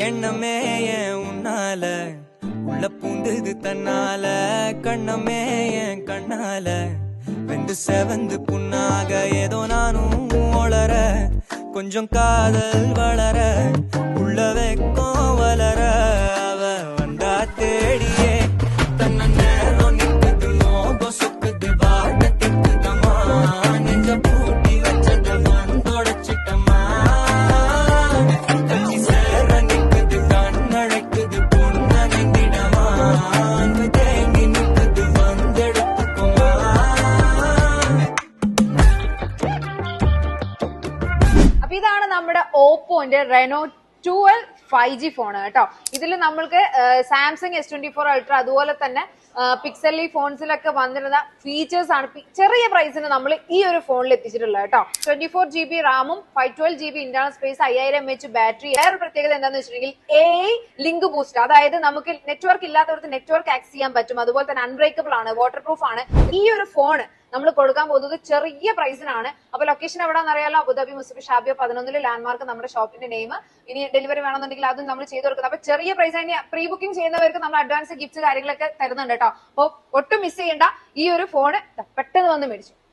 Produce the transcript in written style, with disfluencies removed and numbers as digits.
எண்ணமே ஏன் உன்னால உள்ள பூந்தது தன்னால கண்ணமே என் கண்ணால வெந்து செவந்து புண்ணாக ஏதோ நானும் ஒளர கொஞ்சம் காதல் வளர உள்ள வெக்கம் வளர அவ வந்தா தேடியே தன்ன நேரம் நிக்குது மோகம் சுக்குது வாட திக்குதமா நெஞ்ச பூட்டி வச்சத வந்தொடச்சிட்டமா கட்சி சேர நிக்குது கண்ணழைக்குது பொண்ணகிடமா அன்பு தேங்கி நிக்குது வந்தெடுத்துக்குமா. അപ്പൊ ഇതാണ് നമ്മുടെ ഓപ്പോന്റെ റെനോ 12 5G ഫോൺ കേട്ടോ. ഇതിൽ നമ്മൾക്ക് സാംസങ് S24 അൾട്ര അതുപോലെ തന്നെ പിക്സലി ഫോൺസിലൊക്കെ വന്നിരുന്ന ഫീച്ചേഴ്സ് ആണ് ചെറിയ പ്രൈസിന് നമ്മൾ ഈ ഒരു ഫോണിൽ എത്തിച്ചിട്ടുള്ളത് കേട്ടോ. 24GB റാമും 512GB internal space 5000mAh battery. വേറെ പ്രത്യേകത എന്താണെന്ന് വെച്ചിട്ടുണ്ടെങ്കിൽ AI ലിങ്ക് ബൂസ്റ്റ്, അതായത് നമുക്ക് നെറ്റ്വർക്ക് ഇല്ലാത്തവർക്ക് നെറ്റ്വർക്ക് ആക്സസ് ചെയ്യാൻ പറ്റും. അതുപോലെ തന്നെ അൺബ്രേക്കബിൾ ആണ്, വാട്ടർ പ്രൂഫ് ആണ്. ഈ ഒരു ഫോൺ നമ്മൾ കൊടുക്കാൻ പോകുന്നത് ചെറിയ പ്രൈസിനാണ്. അപ്പൊ ലൊക്കേഷൻ എവിടെയാണെന്ന് അറിയാലോ, അബുദാബി മുസ്തഫ ഷാബിയ 11 ലാൻഡ്മാർക്ക് നമ്മുടെ ഷോപ്പിന്റെ നെയിം. ഇനി ഡെലിവറി വേണമെന്നുണ്ടെങ്കിൽ അതും നമ്മൾ ചെയ്ത് കൊടുക്കുന്നത്. അപ്പൊ ചെറിയ പ്രൈസിന് പ്രീ ബുക്കിംഗ് ചെയ്യുന്നവർക്ക് നമ്മൾ അഡ്വാൻസ് ഗിഫ്റ്റ്സ് കാര്യങ്ങളൊക്കെ തരുന്നുണ്ട് കേട്ടോ. അപ്പൊ ഒട്ടും മിസ് ചെയ്യണ്ട, ഈ ഒരു ഫോൺ പെട്ടെന്ന് വന്ന് മേടിച്ചു.